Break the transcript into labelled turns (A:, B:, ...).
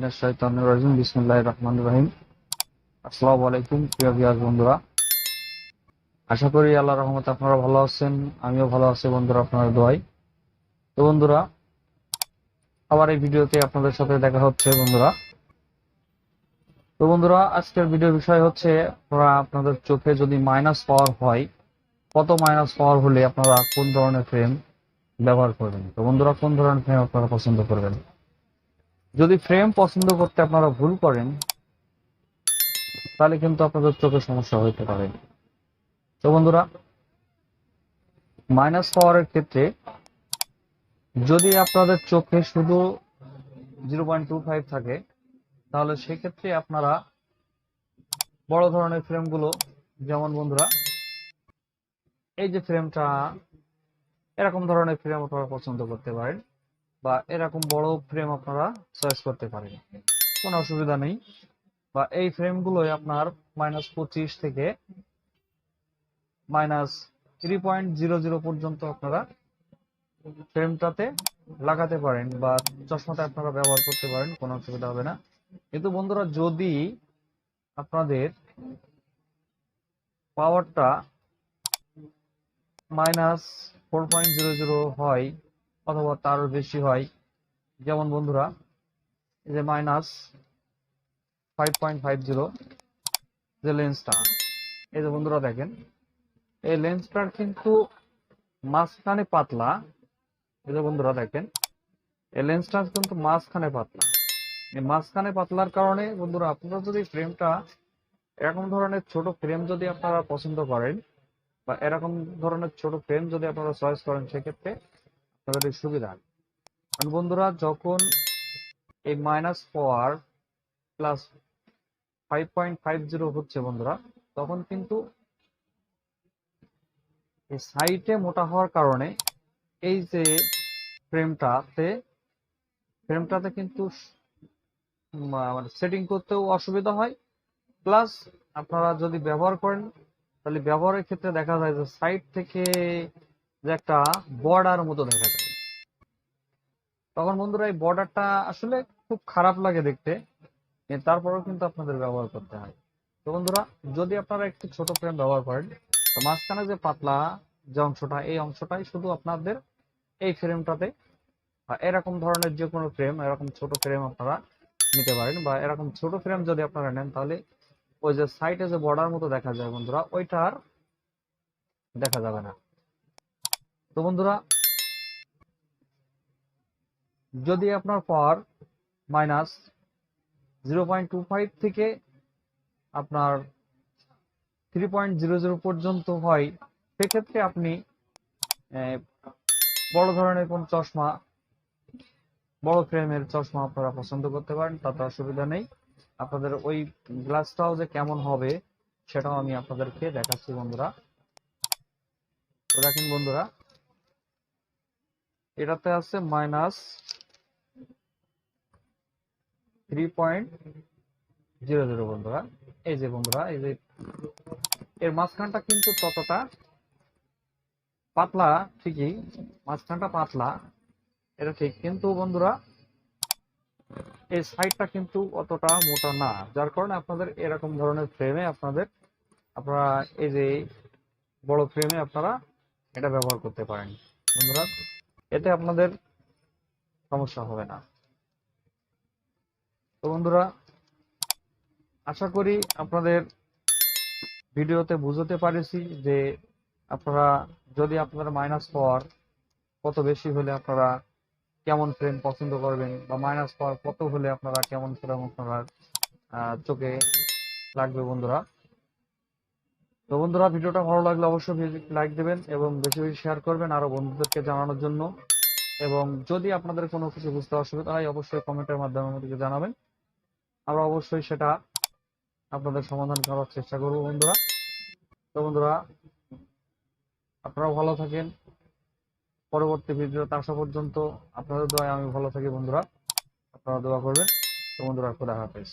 A: মিনাশ শাইতানির রাজিম। বিসমিল্লাহির রহমানির রহিম। আসসালামু আলাইকুম প্রিয় ভিউয়ার্স বন্ধুরা, আশা করি আল্লাহর রহমতে আপনারা ভালো আছেন। আমিও ভালো আছি বন্ধুরা, আপনাদের দোয়ায়। তো বন্ধুরা, আবার এই ভিডিওতে আপনাদের সাথে দেখা হচ্ছে বন্ধুরা। তো বন্ধুরা, আজকের ভিডিওর বিষয় হচ্ছে আপনাদের চোখে যদি মাইনাস পাওয়ার হয়, কত মাইনাস পাওয়ার হলে আপনারা কোন ধরনের ফ্রেম ব্যবহার করবেন। তো বন্ধুরা, কোন ধরনের ফ্রেম আপনারা পছন্দ করবেন? যদি ফ্রেম পছন্দ করতে আপনারা ভুল করেন, তাহলে কিন্তু আপনাদের চোখে সমস্যা হতে পারে। তো বন্ধুরা, মাইনাস পাওয়ারের ক্ষেত্রে যদি আপনাদের চোখে শুধু 0.25 থাকে, তাহলে সেক্ষেত্রে আপনারা বড় ধরনের ফ্রেমগুলো, যেমন বন্ধুরা এই যে ফ্রেমটা, এরকম ধরনের ফ্রেম আপনারা পছন্দ করতে পারেন, বা এরকম বড় ফ্রেম আপনারা চয়েস করতে পারেন, কোনো অসুবিধা নেই। বা এই ফ্রেমগুলোই আপনার -25 থেকে -3.00 পর্যন্ত আপনারা ফ্রেমটাতে লাগাতে পারেন, বা চশমাতে আপনারা ব্যবহার করতে পারেন, কোনো অসুবিধা হবে না। কিন্তু বন্ধুরা, যদি আপনাদের পাওয়ারটা -4.00 হয় অথবা তারও বেশি হয়, যেমন বন্ধুরা এই যে -5.50 যে লেন্সটা, এই যে বন্ধুরা দেখেন, এই লেন্সটার কিন্তু মাঝখানে পাতলা। এই যে বন্ধুরা দেখেন, এই লেন্সটা কিন্তু মাঝখানে পাতলা। এই মাঝখানে পাতলার কারণে বন্ধুরা, আপনারা যদি ফ্রেমটা এরকম ধরনের ছোট ফ্রেম যদি আপনারা পছন্দ করেন, বা এরকম ধরনের ছোট ফ্রেম যদি আপনারা চয়েস করেন, সেক্ষেত্রে আপনাদের সুবিধা। কারণ বন্ধুরা, যখন এই মাইনাস পাওয়ার +5.50 হচ্ছে বন্ধুরা, তখন কিন্তু এই সাইডে মোটা হওয়ার কারণে এই যে ফ্রেমটাতে কিন্তু মানে সেটিং করতেও অসুবিধা হয়। প্লাস আপনারা যদি ব্যবহার করেন, তাহলে ব্যবহারের ক্ষেত্রে দেখা যায় যে সাইড থেকে যে একটা বর্ডার মতো দেখা যায়, তখন বন্ধুরা এই বর্ডারটা আসলে খুব খারাপ লাগে দেখতে, তারপরেও কিন্তু আপনাদের ব্যবহার করতে হয়। তো বন্ধুরা, যদি আপনারা একটু ছোট ফ্রেম ব্যবহার করেন, তো মাঝখানে যে পাতলা যে অংশটা, এই অংশটাই শুধু আপনাদের এই ফ্রেমটাতে, এরকম ধরনের যে কোনো ফ্রেম, এরকম ছোট ফ্রেম আপনারা নিতে পারেন। বা এরকম ছোট ফ্রেম যদি আপনারা নেন, তাহলে ওই যে সাইডে যে বর্ডার মতো দেখা যায় বন্ধুরা, ওইটা আর দেখা যাবে না। তো বন্ধুরা, যদি আপনার পাওয়ার -0.25 থেকে আপনার 3.00 পর্যন্ত হয়, সেক্ষেত্রে আপনি বড় ধরনের কোন চশমা, বড় ফ্রেমের চশমা আপনারা পছন্দ করতে পারেন, তাতে অসুবিধা নেই। আপনাদের ওই গ্লাসটাও যে কেমন হবে, সেটাও আমি আপনাদেরকে দেখাচ্ছি বন্ধুরা। তো দেখেন বন্ধুরা, এটাতে আছে -3.00 বন্ধুরা। এই যে বন্ধুরা, এই যে এর মাঝখানটা কিন্তু ততটা পাতলা, ঠিকই মাঝখানটা পাতলা, এটা ঠিক, কিন্তু বন্ধুরা এই সাইডটা কিন্তু অতটা মোটা না, যার কারণে আপনাদের এরকম ধরনের ফ্রেমে আপনারা এই যে বড় ফ্রেমে আপনারা এটা ব্যবহার করতে পারেন বন্ধুরা, এতে আপনাদের সমস্যা হবে না। তো বন্ধুরা, আশা করি আপনাদের ভিডিওতে বুঝতে পারেছি যে আপনারা যদি আপনাদের মাইনাস পাওয়ার কত বেশি হলে আপনারা কেমন ফ্রেম পছন্দ করবেন, বা মাইনাস পাওয়ার কত হলে আপনারা কেমন ফ্রেম আপনারা চোখে লাগবে বন্ধুরা। তো বন্ধুরা, ভিডিওটা ভালো লাগলে অবশ্যই লাইক দেবেন এবং বেশি বেশি শেয়ার করবেন আরো বন্ধুদেরকে জানানোর জন্য। এবং যদি আপনাদের কোনো কিছু বুঝতে অসুবিধা হয়, অবশ্যই কমেন্টের মাধ্যমে আমাদেরকে জানাবেন। আমরা অবশ্যই সেটা আপনাদের সমাধান করার চেষ্টা করব বন্ধুরা। তো বন্ধুরা, আপনারাও ভালো থাকেন। পরবর্তী ভিডিওতে আসা পর্যন্ত আপনাদের দোয়ায় আমি ভালো থাকি বন্ধুরা, আপনারা দোয়া করবেন। তো বন্ধুরা, খোদা হাফেজ।